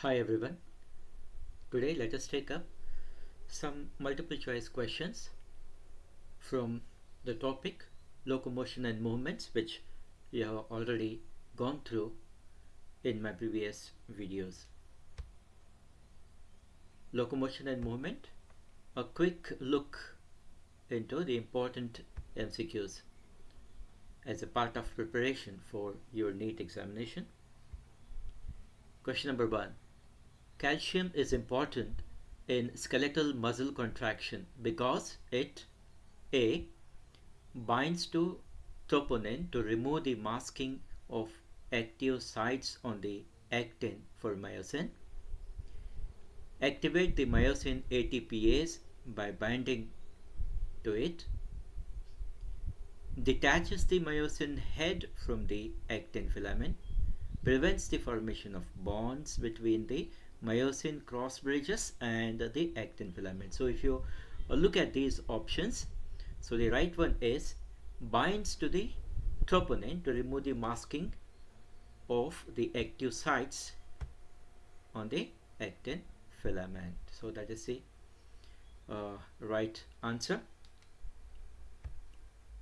Hi everyone. Today let us take up some multiple choice questions from the topic locomotion and movements, which we have already gone through in my previous videos. Locomotion and movement, a quick look into the important MCQs as a part of preparation for your NEET examination. Question number 1. Calcium is important in skeletal muscle contraction because it A. binds to troponin to remove the masking of active sites on the actin for myosin, activate the myosin ATPase by binding to it, detaches the myosin head from the actin filament, prevents the formation of bonds between the myosin cross bridges and the actin filament. So if you look at these options, so the right one is binds to the troponin to remove the masking of the active sites on the actin filament. So that is the right answer.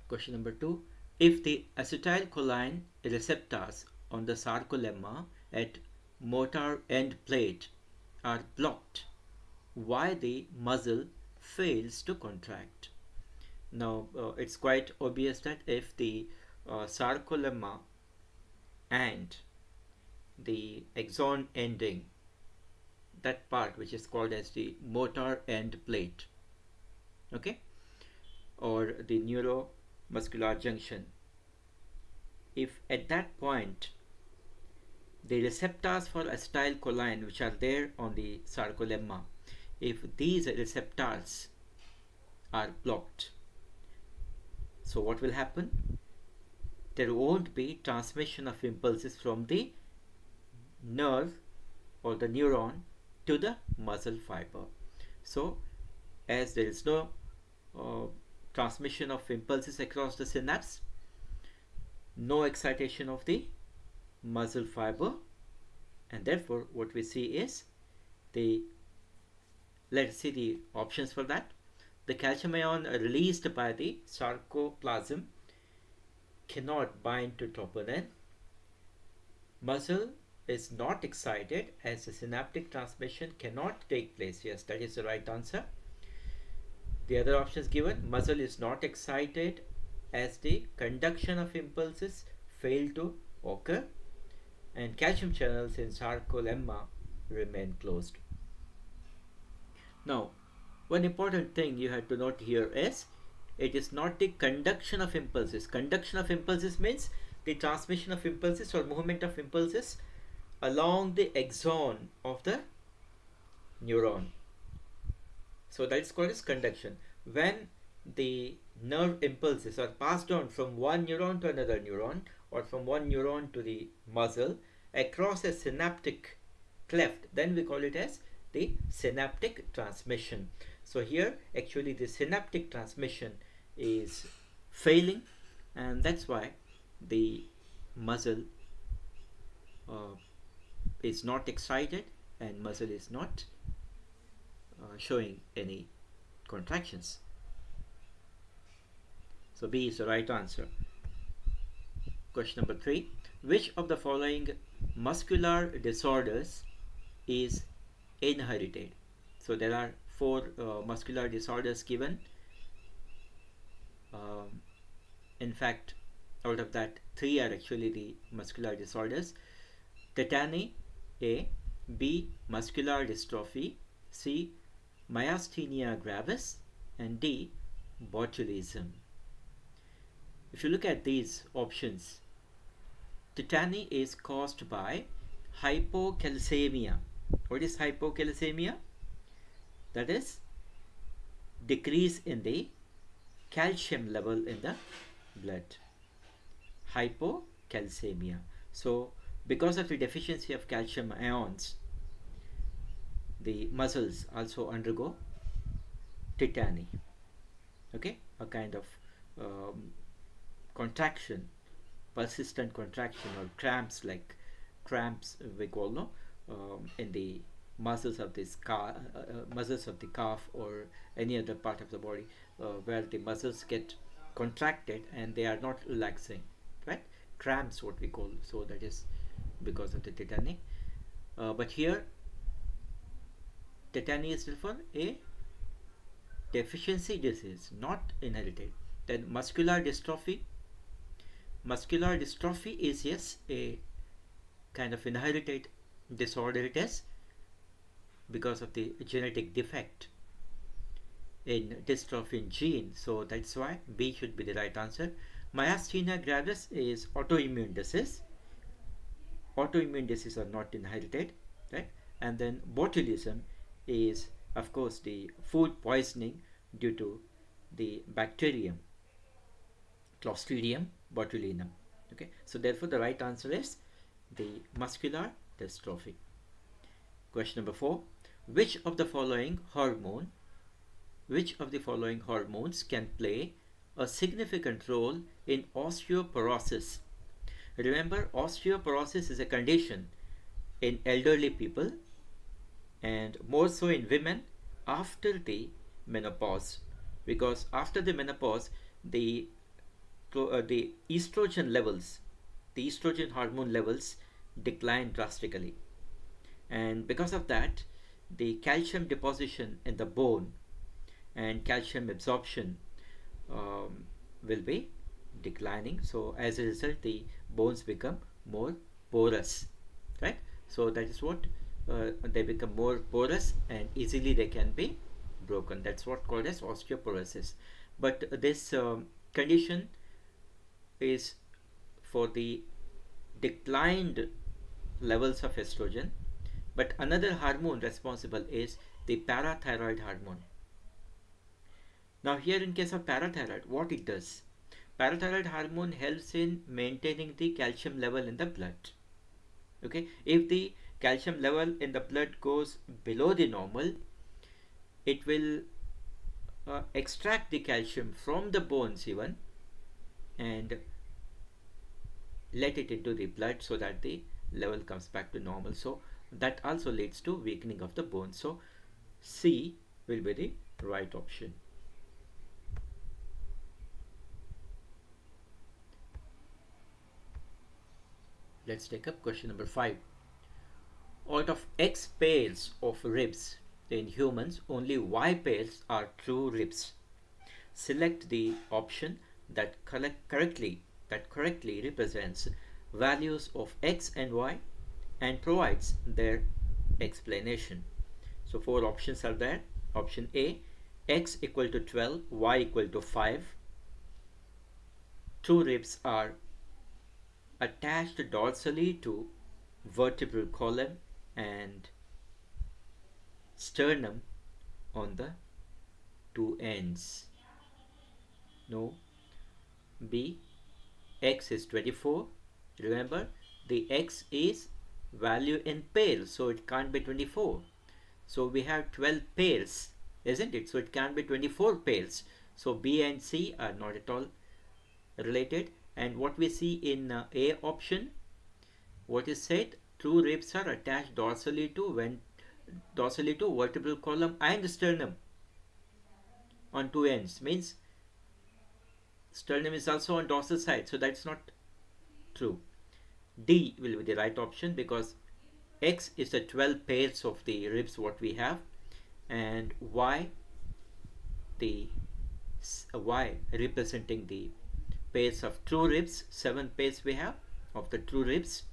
Question number 2. If the acetylcholine receptors on the sarcolemma at motor end plate are blocked, why the muscle fails to contract? Now it's quite obvious that if the sarcolemma and the axon ending, that part which is called as the motor end plate, okay, or the neuromuscular junction, if at that point the receptors for acetylcholine which are there on the sarcolemma, if these receptors are blocked, so what will happen? There won't be transmission of impulses from the nerve or the neuron to the muscle fiber. So as there is no transmission of impulses across the synapse, no excitation of the muscle fiber, and therefore what we see is let's see the options for that. The calcium ion released by the sarcoplasm cannot bind to troponin. Muscle is not excited as the synaptic transmission cannot take place. Yes, that is the right answer. The other options given, muscle is not excited as the conduction of impulses fail to occur, and calcium channels in sarcolemma remain closed. Now, one important thing you have to note here is it is not the conduction of impulses. Conduction of impulses means the transmission of impulses or movement of impulses along the axon of the neuron. So that's called as conduction. When the nerve impulses are passed on from one neuron to another neuron or from one neuron to the muscle across a synaptic cleft, then we call it as the synaptic transmission. So here actually the synaptic transmission is failing, and that's why the muscle is not excited and muscle is not showing any contractions. So B is the right answer. Question number 3. Which of the following muscular disorders is inherited? So there are 4 muscular disorders given. In fact, out of that, 3 are actually the muscular disorders. Tetany, A. B. Muscular dystrophy, C. Myasthenia gravis, and D. Botulism. If you look at these options, tetany is caused by hypocalcemia. What is hypocalcemia? That is decrease in the calcium level in the blood. Hypocalcemia. So because of the deficiency of calcium ions, the muscles also undergo tetany, okay, a kind of contraction, persistent contraction, or cramps, like cramps we call, no, in the muscles of the calf or any other part of the body where the muscles get contracted and they are not relaxing, right? Cramps, what we call. So that is because of the tetany. But here, tetany is for a deficiency disease, not inherited. Then muscular dystrophy is, yes, a kind of inherited disorder. It is because of the genetic defect in dystrophin gene. So that's why B should be the right answer. Myasthenia gravis is autoimmune disease. Autoimmune diseases are not inherited, right? And then botulism is, of course, the food poisoning due to the bacterium Clostridium botulinum. Okay, so therefore the right answer is the muscular dystrophy. Question number 4. Which of the following hormones can play a significant role in osteoporosis? Remember, osteoporosis is a condition in elderly people and more so in women after the menopause, because after the menopause the estrogen levels, the estrogen hormone levels decline drastically, and because of that the calcium deposition in the bone and calcium absorption will be declining. So as a result the bones become more porous, right? So that is what they become more porous and easily they can be broken. That's what called as osteoporosis. But this condition is for the declined levels of estrogen. But another hormone responsible is the parathyroid hormone. Now here in case of parathyroid, what it does? Parathyroid hormone helps in maintaining the calcium level in the blood. Okay, if the calcium level in the blood goes below the normal, it will extract the calcium from the bones even and let it into the blood so that the level comes back to normal. So that also leads to weakening of the bone. So C will be the right option. Let's take up question number 5. Out of X pairs of ribs in humans, only Y pairs are true ribs. Select the option that correctly represents values of X and Y and provides their explanation. So 4 options are there. Option A, X equal to 12, Y equal to 5. True ribs are attached dorsally to vertebral column and sternum on the two ends. No. B, X is 24. Remember, the X is value in pairs, so it can't be 24. So we have 12 pairs, isn't it? So it can be 24 pairs. So B and C are not at all related. And what we see in A option, what is said, true ribs are attached dorsally to vertebral column and sternum on two ends, means sternum is also on dorsal side, so that's not true. D will be the right option because X is the 12 pairs of the ribs what we have, and Y, the Y representing the pairs of true ribs, 7 pairs we have of the true ribs.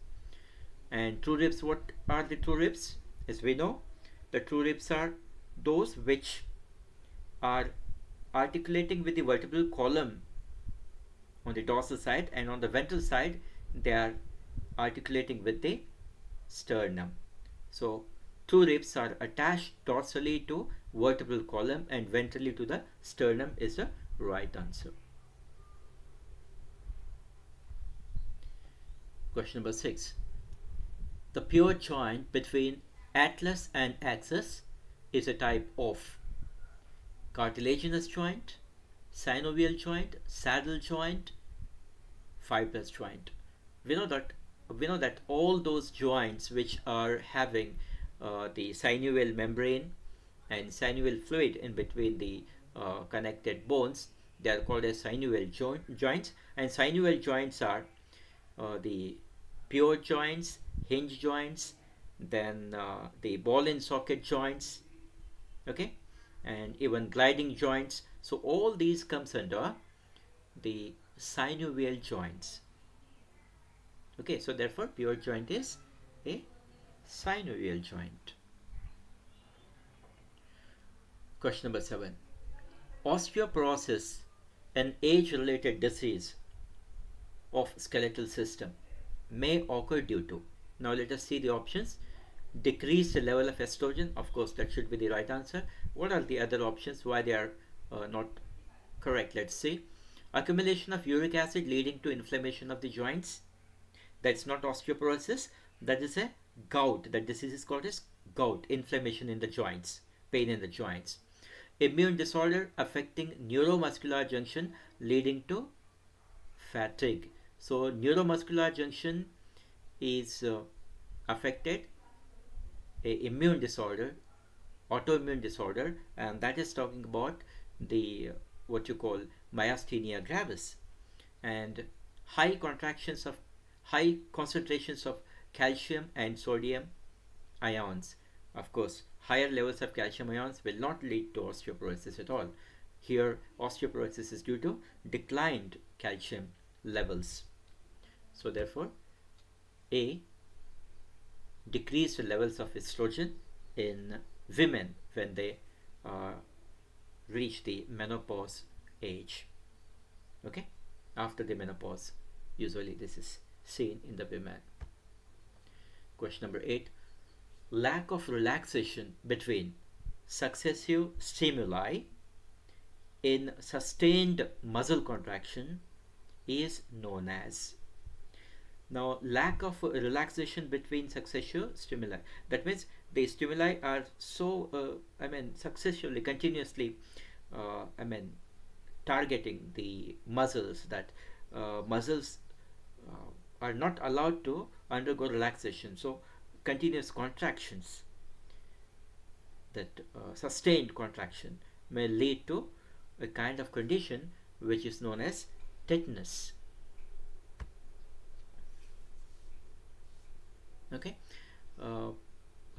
And true ribs, what are the true ribs? As we know, the true ribs are those which are articulating with the vertebral column on the dorsal side, and on the ventral side they are articulating with the sternum. So true ribs are attached dorsally to vertebral column and ventrally to the sternum is the right answer. Question number 6. The pure joint between atlas and axis is a type of cartilaginous joint, synovial joint, saddle joint, fibrous joint. We know that we know that all those joints which are having the synovial membrane and synovial fluid in between the connected bones, they are called as synovial joints. And synovial joints are the pivot joints, hinge joints, then the ball and socket joints, okay, and even gliding joints. So all these comes under the synovial joints. Okay, so therefore pivot joint is a synovial joint. Question number 7. Osteoporosis, an age-related disease of skeletal system, may occur due to. Now let us see the options. Decreased level of estrogen, of course that should be the right answer. What are the other options, why they are not correct? Let's see. Accumulation of uric acid leading to inflammation of the joints, that's not osteoporosis, that is a gout. That disease is called as gout, inflammation in the joints, pain in the joints. Immune disorder affecting neuromuscular junction leading to fatigue. So neuromuscular junction is affected, a immune disorder, autoimmune disorder, and that is talking about the what you call myasthenia gravis. And high contractions of high concentrations of calcium and sodium ions. Of course, higher levels of calcium ions will not lead to osteoporosis at all. Here, osteoporosis is due to declined calcium levels. So therefore, A, decreased levels of estrogen in women when they reach the menopause age. Okay, after the menopause, usually this is seen in the women. Question number 8. Lack of relaxation between successive stimuli in sustained muscle contraction is known as. Now, lack of relaxation between successive stimuli, that means the stimuli are so successively, continuously targeting the muscles, that muscles are not allowed to undergo relaxation. So continuous contractions, that sustained contraction, may lead to a kind of condition which is known as tetanus. Okay,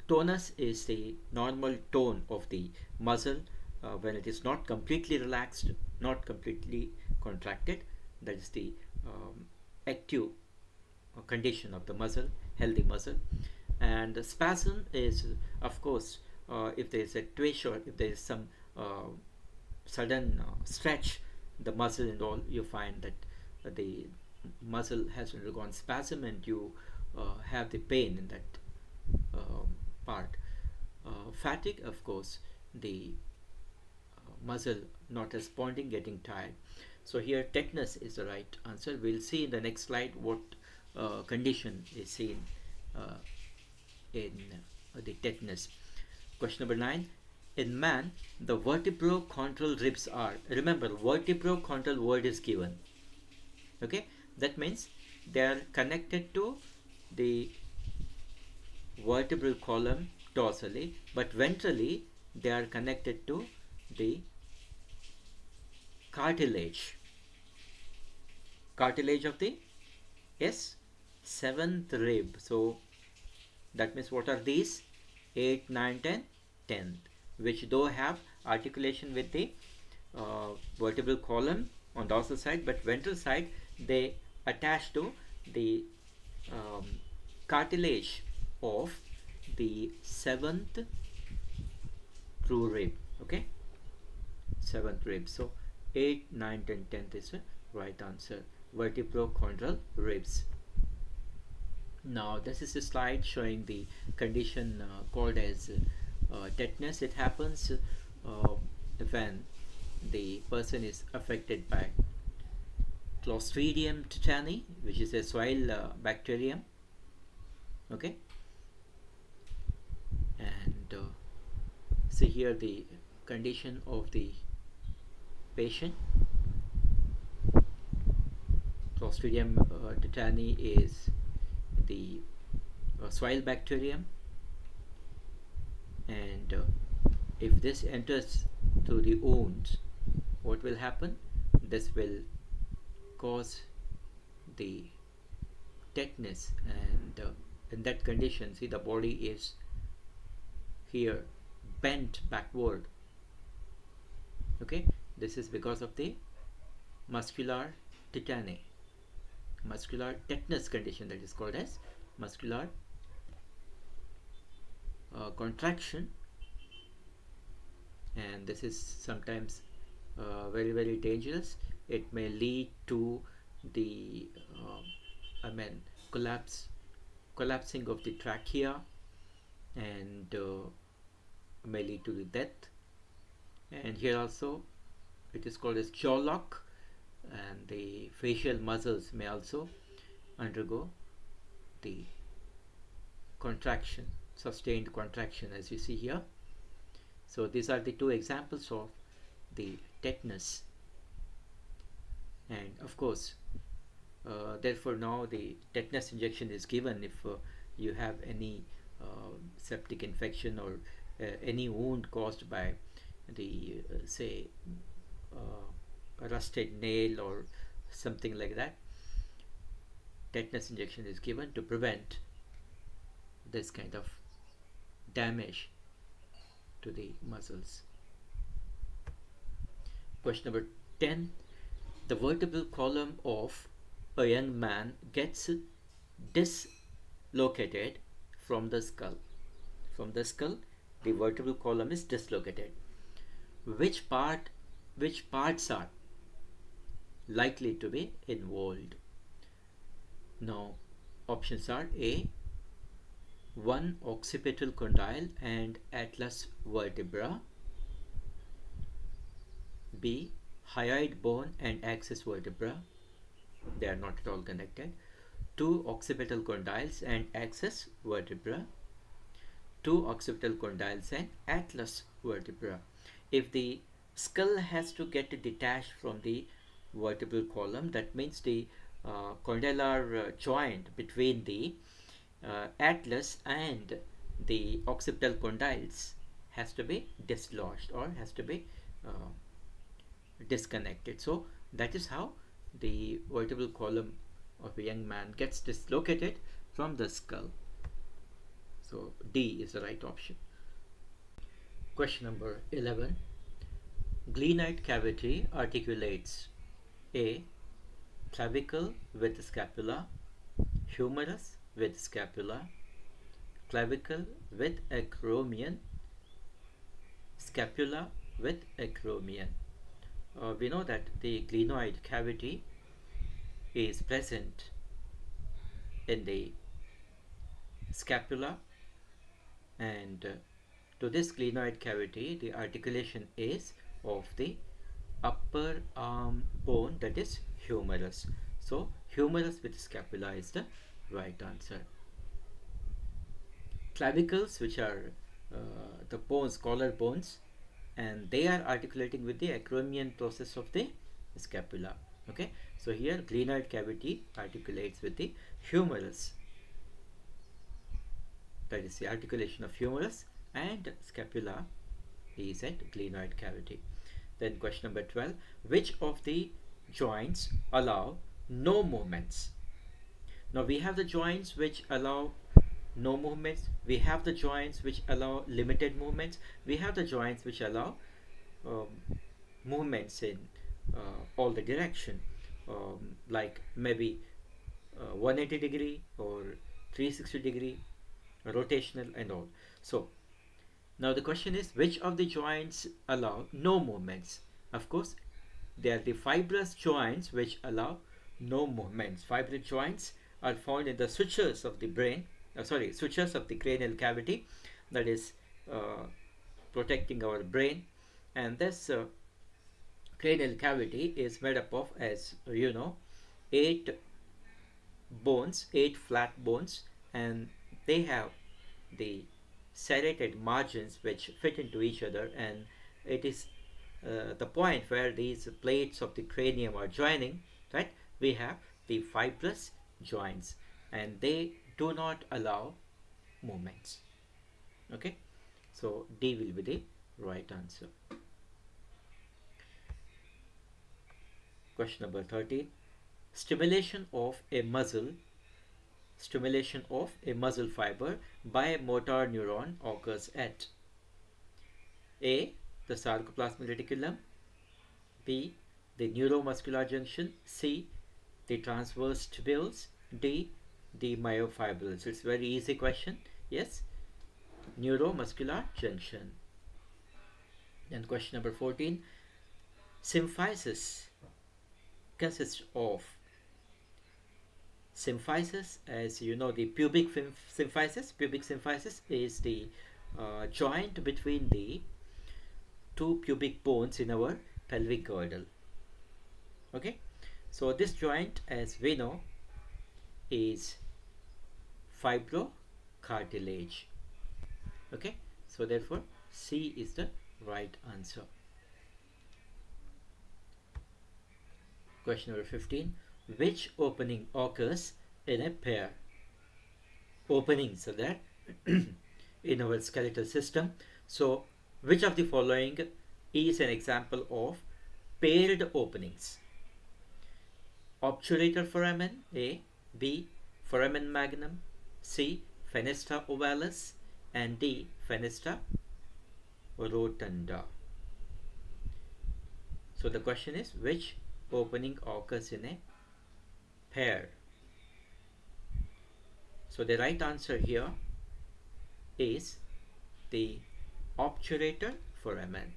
tonus is the normal tone of the muscle when it is not completely relaxed, not completely contracted. That is the active condition of the muscle, healthy muscle. And spasm is, of course, if there is a twitch or if there is some sudden stretch the muscle and all, you find that the muscle has undergone spasm and you have the pain in that part. Fatigue, of course, the muscle not responding, getting tired. So here tetanus is the right answer. We'll see in the next slide what condition is seen in the tetanus. Question number 9. In man, the vertebrochondral ribs are, remember, vertebrochondral word is given. Okay, that means they are connected to the vertebral column dorsally, but ventrally they are connected to the cartilage of the seventh rib. So that means what are these? 8, 9, 10, 10th, which though have articulation with the vertebral column on dorsal side, but ventral side they attach to the cartilage of the seventh true rib. Okay, seventh rib. So 8, 9, 10, 10th is the right answer. Vertebrochondral ribs. Now this is a slide showing the condition called as tetanus. It happens when the person is affected by Clostridium tetani, which is a soil bacterium. Okay, and see here the condition of the patient. Clostridium tetani is the soil bacterium, and if this enters through the wounds, what will happen? This will cause the tetanus, and in that condition, see, the body is here bent backward. Okay, this is because of the muscular tetany, muscular tetanus condition, that is called as muscular contraction, and this is sometimes very, very dangerous. It may lead to the collapsing of the trachea, and may lead to the death. And here also it is called as jaw lock, and the facial muscles may also undergo the contraction, sustained contraction, as you see here. So these are the two examples of the tetanus, and of course therefore now the tetanus injection is given if you have any septic infection or any wound caused by the say a rusted nail or something like that. Tetanus injection is given to prevent this kind of damage to the muscles. Question number 10. The vertebral column of a young man gets dislocated from the skull. From the skull, the vertebral column is dislocated. Which parts are likely to be involved? Now, options are A, 1 occipital condyle and atlas vertebra, B, hyoid bone and axis vertebra, they are not at all connected, 2 occipital condyles and axis vertebra, 2 occipital condyles and atlas vertebra. If the skull has to get detached from the vertebral column, that means the condylar joint between the atlas and the occipital condyles has to be dislodged or has to be disconnected. So that is how the vertebral column of a young man gets dislocated from the skull. So D is the right option. Question number 11. Glenoid cavity articulates A, clavicle with scapula, humerus with scapula, clavicle with acromian, scapula with acromian. We know that the glenoid cavity is present in the scapula, and to this glenoid cavity the articulation is of the upper arm bone, that is humerus. So humerus with scapula is the right answer. Clavicles, which are the bones, collar bones, and they are articulating with the acromian process of the scapula. Okay, so here glenoid cavity articulates with the humerus, that is the articulation of humerus, and scapula is at glenoid cavity. Then question number 12. Which of the joints allow no movements? Now we have the joints which allow no movements, we have the joints which allow limited movements, we have the joints which allow movements in all the direction, like maybe 180 degree or 360 degree rotational and all. So now the question is, which of the joints allow no movements? Of course, they are the fibrous joints which allow no movements. Fibrous joints are found in the sutures of the brain, sutures of the cranial cavity, that is protecting our brain. And this cranial cavity is made up of, as you know, 8 bones, 8 flat bones, and they have the serrated margins which fit into each other, and it is the point where these plates of the cranium are joining, right? We have the fibrous joints, and they do not allow movements. Okay, so D will be the right answer. Question number 13. Stimulation of a muscle fiber by a motor neuron occurs at A. The sarcoplasmic reticulum, B. The neuromuscular junction, C. The transverse tubules, D. The myofibrils. It's a very easy question. Yes, neuromuscular junction. And question number 14. Symphysis consists of symphysis, as you know, the pubic symphysis. Pubic symphysis is the joint between the two pubic bones in our pelvic girdle. Okay, so this joint, as we know, is fibrocartilage. Okay, so therefore C is the right answer. Question number 15. Which opening occurs in a pair? Openings are there in our skeletal system. So which of the following is an example of paired openings? Obturator foramen, A. B. Foramen magnum, C. Fenestra ovalis, and D. Fenestra rotunda. So the question is, which opening occurs in a pair? So the right answer here is the obturator foramen.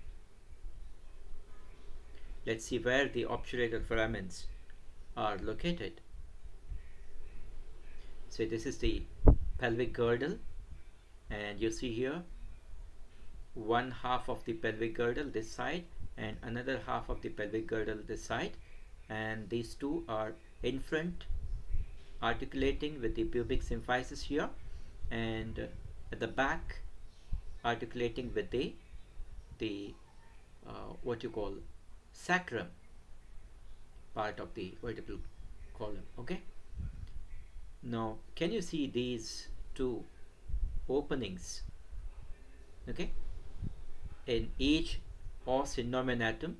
Let's see where the obturator foramens are located. So this is the pelvic girdle, and you see here one half of the pelvic girdle this side and another half of the pelvic girdle this side, and these two are in front articulating with the pubic symphysis here, and at the back articulating with the what you call sacrum part of the vertebral column. Okay, now can you see these two openings, okay, in each os innominatum?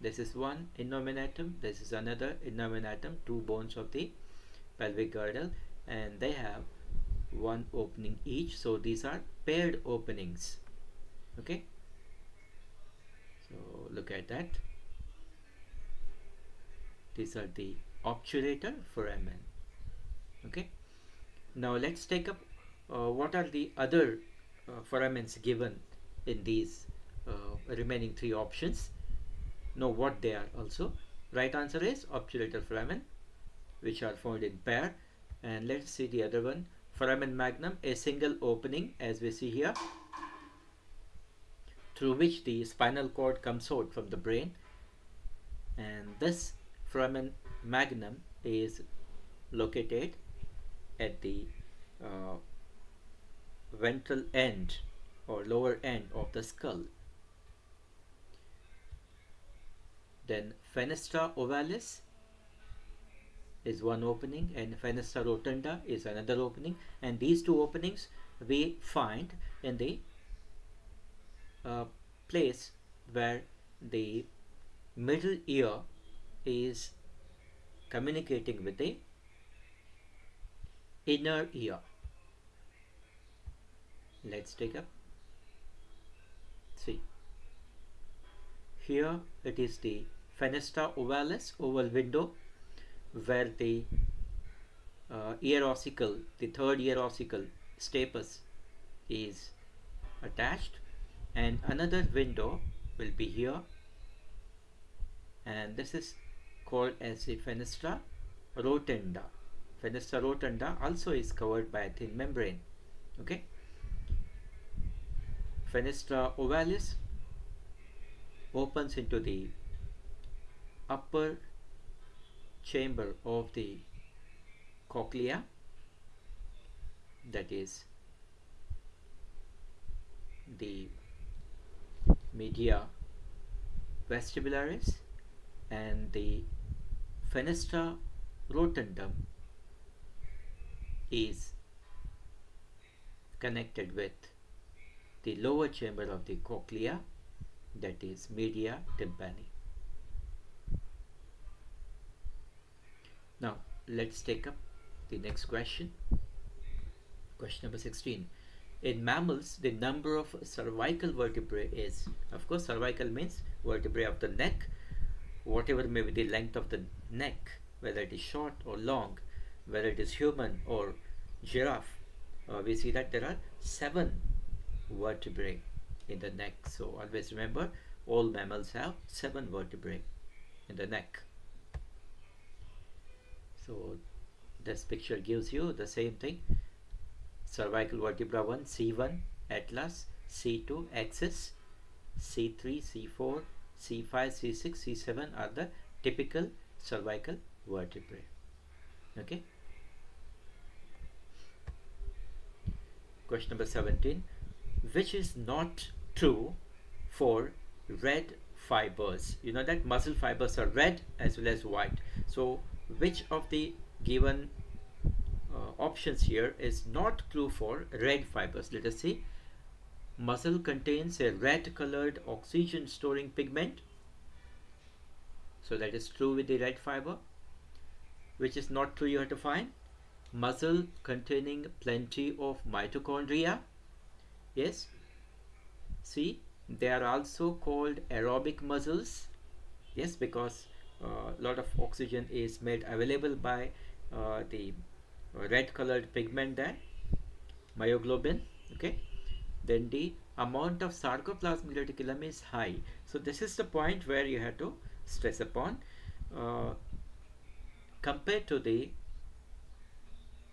This is one innominatum, this is another innominatum, two bones of the pelvic girdle, and they have one opening each, so these are paired openings. Okay, so look at that. These are the obturator foramen. Okay, now let's take up what are the other foramens given in these remaining three options. Know what they are also. Right answer is obturator foramen, which are found in pair. And let's see the other one. Foramen magnum, a single opening, as we see here, through which the spinal cord comes out from the brain, and this foramen magnum is located at the ventral end or lower end of the skull. Then fenestra ovalis is one opening and fenestra rotunda is another opening, and these two openings we find in the place where the middle ear is communicating with the inner ear. Let's take up. See, here it is the fenestra ovalis, oval window, where the ear ossicle, the third ear ossicle, stapes, is attached, and another window will be here, and this is called as the fenestra rotunda. Fenestra rotunda also is covered by a thin membrane. Okay, fenestra ovalis opens into the upper chamber of the cochlea, that is the media vestibularis, and the fenestra rotundum is connected with the lower chamber of the cochlea, that is media tympani. Now let's take up the next question. Question number 16. In mammals, the number of cervical vertebrae is, of course, cervical means vertebrae of the neck, whatever may be the length of the neck, whether it is short or long, whether it is human or giraffe. We see that there are 7 vertebrae in the neck. So always remember, all mammals have 7 vertebrae in the neck. So this picture gives you the same thing. Cervical vertebra 1, C1, atlas, C2, axis, C3, C4, C5, C6, C7 are the typical cervical vertebrae. Okay. Question number 17. Which is not true for red fibers? You know that muscle fibers are red as well as white. So which of the given options here is not true for red fibers? Let us see. Muscle contains a red colored oxygen storing pigment, so that is true with the red fiber. Which is not true, you have to find. Muscle containing plenty of mitochondria. Yes. See, they are also called aerobic muscles. Yes, because a lot of oxygen is made available by the red colored pigment there, myoglobin. Okay. Then the amount of sarcoplasmic reticulum is high. So this is the point where you have to stress upon. Compared to the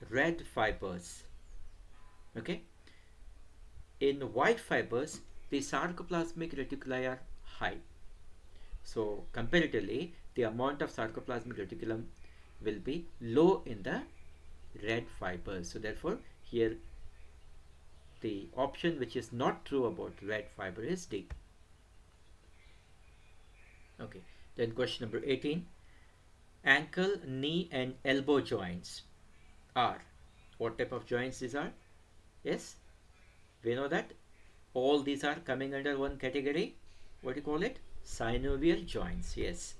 red fibers, okay, in white fibers the sarcoplasmic reticuli are high. So comparatively, the amount of sarcoplasmic reticulum will be low in the red fibers. So therefore, here the option which is not true about red fiber is D. Okay. Then question number 18. Ankle, knee and elbow joints are, what type of joints these are? Yes, we know that all these are coming under one category. What do you call it? Synovial joints. Yes,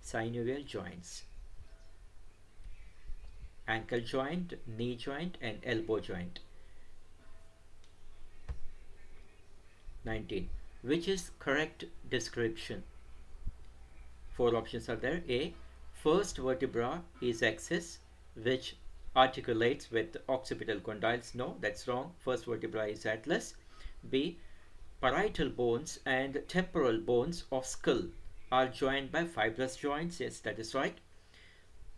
synovial joints. Ankle joint, knee joint and elbow joint. 19. Which is correct description? 4 options are there. A. First vertebra is axis, which articulates with occipital condyles. No, that's wrong. First vertebra is atlas. B. Parietal bones and temporal bones of skull are joined by fibrous joints. Yes, that is right.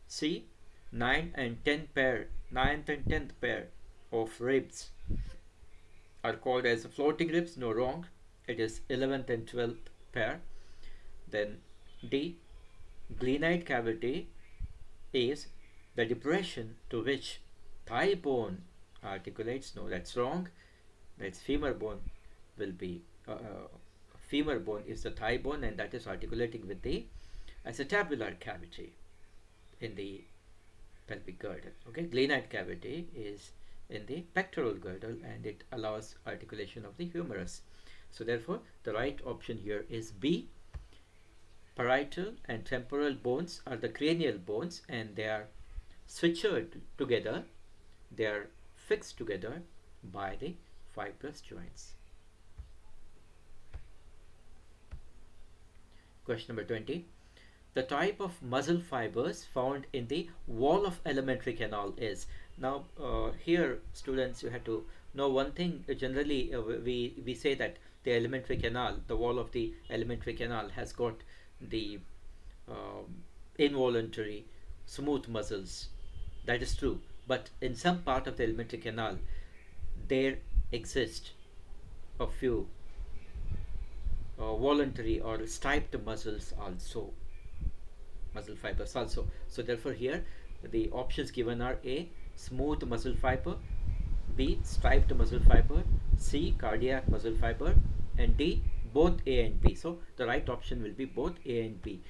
C. 9th and 10th pair of ribs are called as floating ribs. No, wrong. It is 11th and 12th pair. Then D. Glenoid cavity is the depression to which thigh bone articulates. No, that's wrong. That's femur bone will be femur bone is the thigh bone, and that is articulating with the acetabular cavity in the pelvic girdle. Okay, glenoid cavity is in the pectoral girdle and it allows articulation of the humerus. So therefore, the right option here is B. Parietal and temporal bones are the cranial bones and they are sutured together, they are fixed together by the fibrous joints. Question number 20. The type of muscle fibers found in the wall of alimentary canal is. Now here students, you have to know one thing. Generally we say that the alimentary canal, the wall of the alimentary canal has got the involuntary smooth muscles. That is true, but in some part of the alimentary canal there exist a few voluntary or striped muscles also, muscle fibers also. So therefore here the options given are A. Smooth muscle fiber, B. Striped muscle fiber, C. Cardiac muscle fiber, and D. Both A and B. So the right option will be both A and B.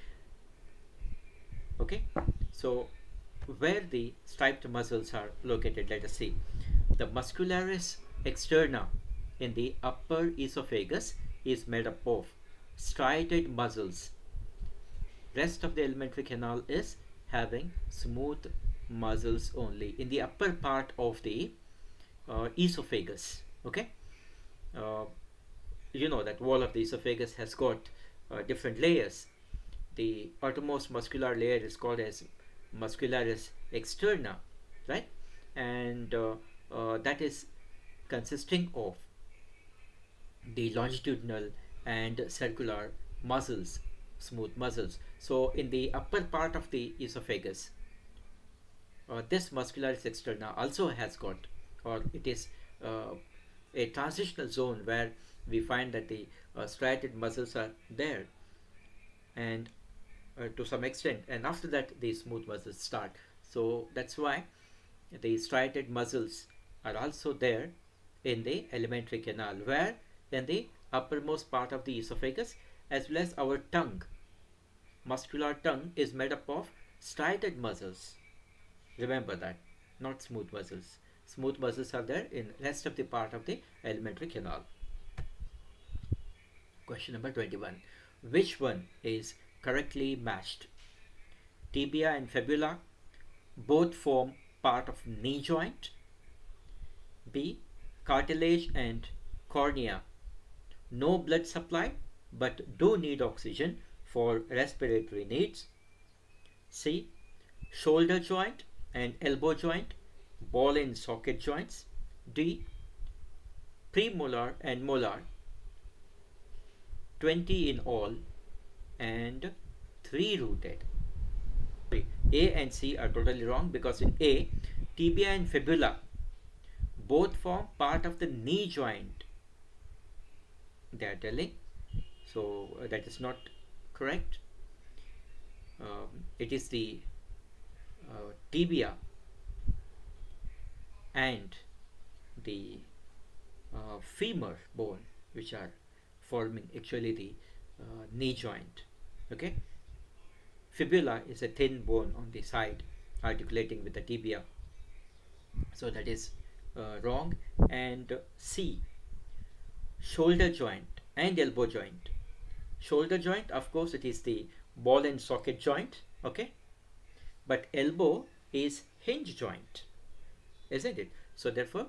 Okay, so where the striped muscles are located, let us see. The muscularis externa in the upper esophagus is made up of striated muscles. Rest of the alimentary canal is having smooth muscles only in the upper part of the esophagus. Okay, uh, you know that wall of the esophagus has got different layers. The outermost muscular layer is called as muscularis externa, right? And that is consisting of the longitudinal and circular muscles, smooth muscles. So in the upper part of the esophagus, this muscularis externa also has got, or it is uh, a transitional zone where we find that the striated muscles are there, and to some extent, and after that the smooth muscles start. So that's why the striated muscles are also there in the alimentary canal, where in the uppermost part of the esophagus, as well as our tongue, muscular tongue is made up of striated muscles. Remember that, not smooth muscles. Smooth muscles are there in rest of the part of the alimentary canal. Question number 21. Which one is correctly matched? Tibia and fibula both form part of knee joint. B. Cartilage and cornea, no blood supply but do need oxygen for respiratory needs. C. Shoulder joint and elbow joint, ball and socket joints. D. Premolar and molar, 20 in all and 3 rooted. A and C are totally wrong, because in A, tibia and fibula both form part of the knee joint, they are telling. So that is not correct. It is the tibia and the femur bone which are forming actually the knee joint. Okay, fibula is a thin bone on the side articulating with the tibia, so that is wrong. And C, shoulder joint and elbow joint. Shoulder joint, of course, it is the ball and socket joint. Okay, but elbow is hinge joint, isn't it? So therefore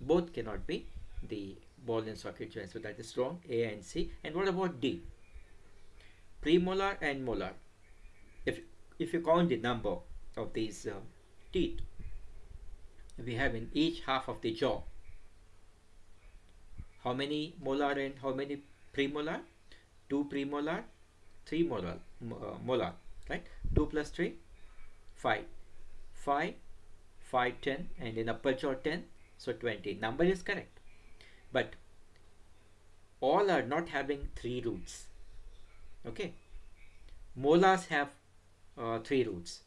both cannot be the ball and socket joint, so that is wrong, A and C. And what about D? Premolar and molar. If you count the number of these teeth we have in each half of the jaw, how many molar and how many premolar? 2 premolar, 3 molar, molar, right? 2 plus 3, 5. 5, 5, 10, and in upper jaw 10, so 20. Number is correct. But all are not having 3 roots. Okay. Molars have 3 roots.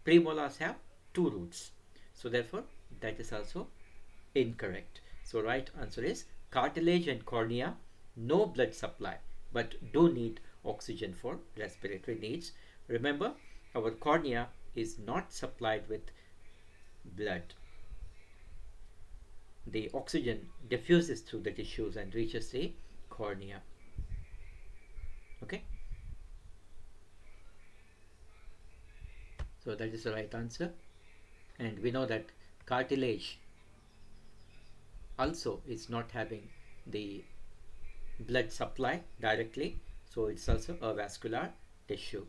Premolars have 2 roots. So therefore that is also incorrect. So right answer is cartilage and cornea, no blood supply but do need oxygen for respiratory needs. Remember, our cornea is not supplied with blood. The oxygen diffuses through the tissues and reaches the cornea. Okay, so that is the right answer. And we know that cartilage also is not having the blood supply directly, so it's also a vascular tissue.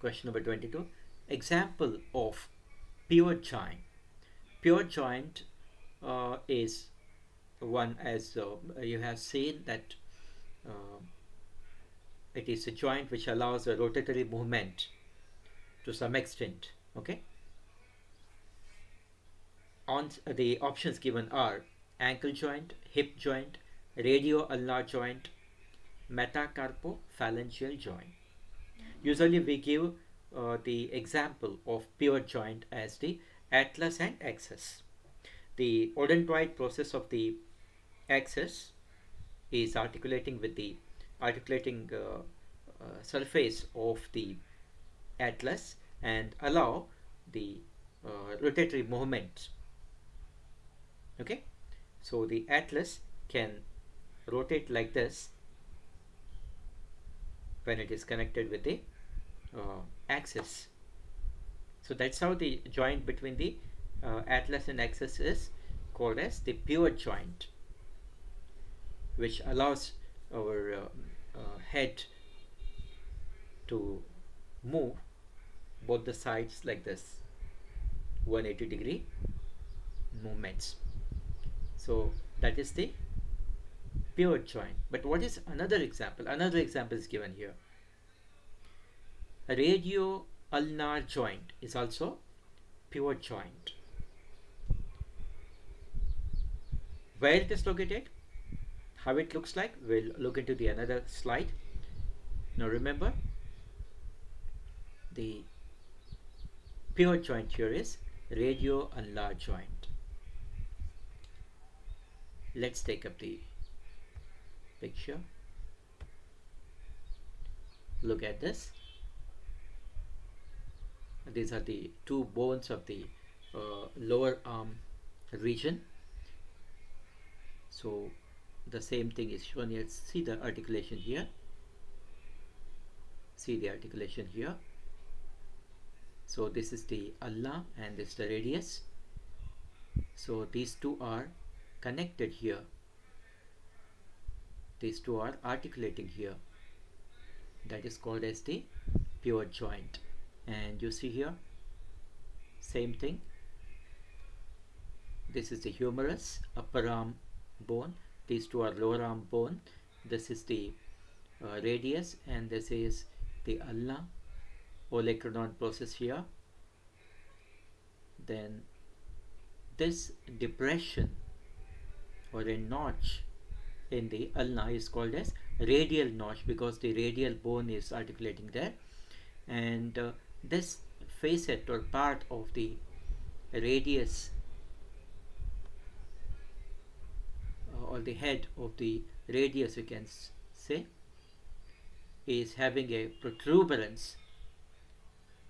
Question number 22. Example of pure joint. Pure joint is one, as you have seen, that it is a joint which allows a rotatory movement to some extent. Okay, on the options given are ankle joint, hip joint, radioulnar joint, metacarpophalangeal joint. Usually we give the example of pure joint as the atlas and axis. The odontoid process of the axis is articulating with the surface of the atlas and allow the rotatory movement. Okay, so the atlas can rotate like this when it is connected with the axis. So that's how the joint between the atlas and axis is called as the pivot joint, which allows our head to move both the sides like this, 180-degree movements. So that is the pivot joint. But what is another example? Another example is given here. A radio-ulnar joint is also pivot joint. Where it is located, how it looks like, we'll look into the another slide. Now remember, the pivot joint here is radio-ulnar joint. Let's take up the picture. Look at this. These are the two bones of the lower arm region. So the same thing is shown here. See the articulation here. See the articulation here. So this is the ulna and this is the radius. So these two are connected here. These two are articulating here. That is called as the pivot joint. And you see here, same thing. This is the humerus, upper arm bone. These two are lower arm bone. This is the radius, and this is the ulna, olecranon process here. Then this depression or a notch in the ulna is called as radial notch because the radial bone is articulating there. And this facet or part of the radius or the head of the radius, you can say, is having a protuberance.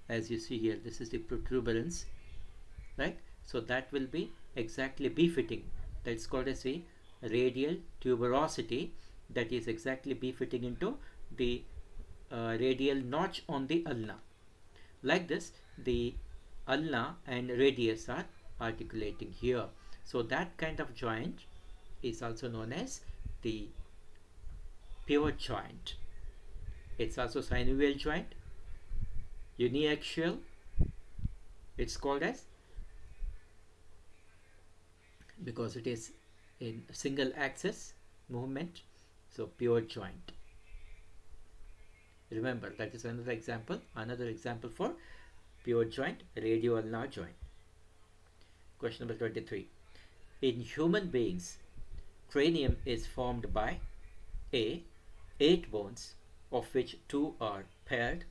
As you see here, this is the protuberance, right? So that will be exactly befitting. That's called as a radial tuberosity, that is exactly befitting into the radial notch on the ulna. Like this, the ulna and radius are articulating here. So that kind of joint is also known as the pivot joint. It's also synovial joint, uniaxial. It's called as, because it is in single axis movement. So pivot joint. Remember, that is another example for pivot joint, radio-ulnar joint. Question number 23. In human beings, cranium is formed by A. 8 bones, of which 2 are paired,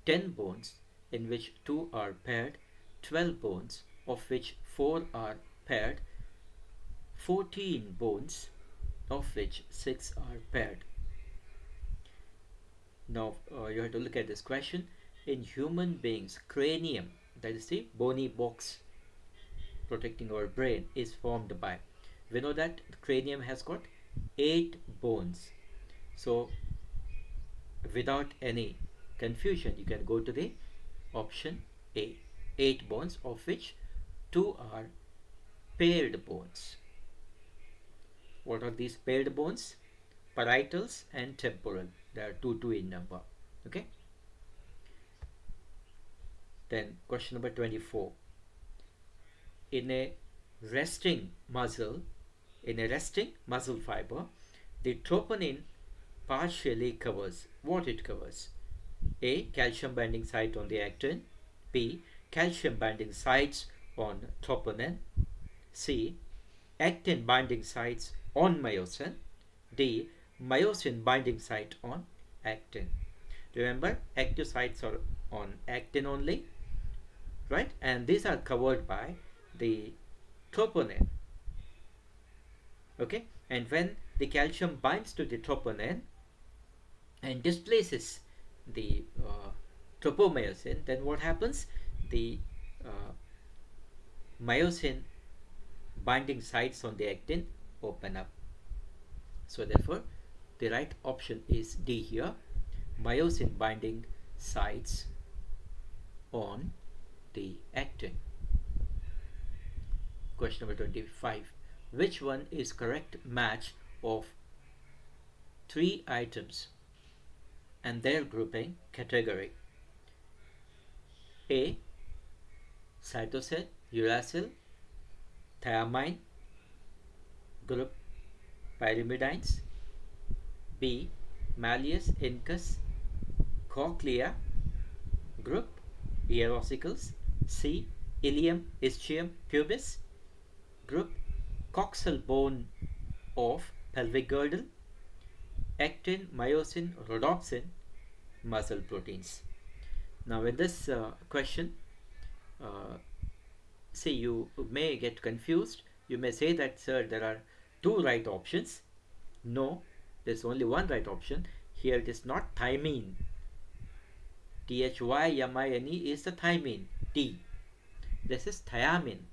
10 bones, in which 2 are paired, 12 bones, of which 4 are paired, 14 bones, of which 6 are paired. Now you have to look at this question. In human beings, cranium, that is the bony box protecting our brain, is formed by, we know that the cranium has got 8 bones. So without any confusion, you can go to the option A, 8 bones, of which 2 are paired bones. What are these paired bones? Parietals and temporal. There are 2 in number. Okay. Then question number 24. In a resting muscle fiber, the troponin partially covers. What it covers? A. Calcium binding site on the actin. B. Calcium binding sites on troponin. C. Actin binding sites on myosin. D. Myosin binding site on actin. Remember, active sites are on actin only, right? And these are covered by the troponin. Okay, and when the calcium binds to the troponin and displaces the tropomyosin, then what happens? The uh, myosin binding sites on the actin open up. So therefore, the right option is D here. Myosin binding sites on the actin. Question number 25. Which one is correct match of three items and their grouping category? A. Cytosine, uracil, thiamine, group pyrimidines. B. Malleus, incus, cochlea, group ear ossicles. C. Ilium, ischium, pubis, group coxal bone of pelvic girdle. Actin, myosin, rhodopsin, muscle proteins. Now in this question, uh, see, you may get confused. You may say that, sir, there are two right options. No, there's only one right option. Here it is not thymine. Thymine is the thymine. T. This is thiamine.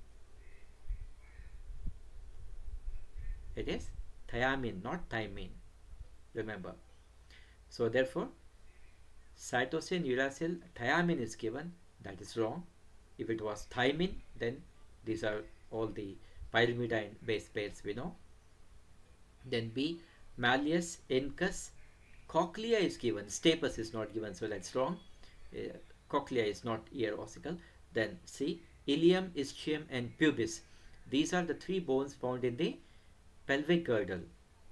It is thiamine, not thymine. Remember. So therefore, cytosine, uracil, thiamine is given. That is wrong. If it was thymine, then these are all the pyrimidine base pairs we know. Then B. Malleus, incus, cochlea is given. Stapes is not given, so that's wrong. Cochlea is not ear ossicle. Then C. Ilium, ischium, and pubis. These are the three bones found in the pelvic girdle,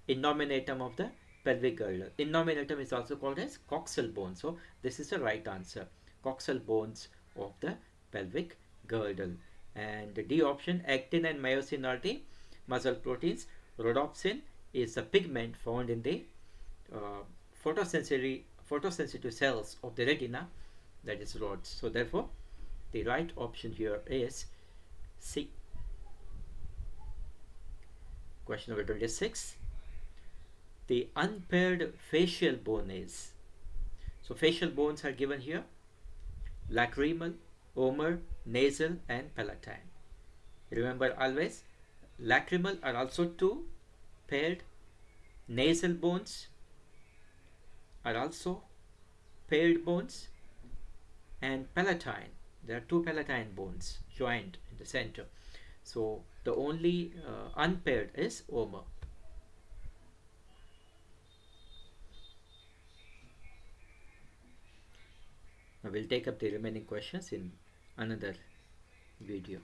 innominatum of the pelvic girdle. Innominatum is also called as coxal bone. So this is the right answer. Coxal bones of the pelvic girdle. And the D option, actin and myosin are the muscle proteins. Rhodopsin is a pigment found in the uh, photosensitive cells of the retina, that is rods. So therefore, the right option here is C. Question number 26. The unpaired facial bone is. So facial bones are given here: lacrimal, omer, nasal, and palatine. Remember always, lacrimal are also two paired, nasal bones are also paired bones, and palatine, there are two palatine bones joined in the center. So the only unpaired is omer. Now we'll take up the remaining questions in another video.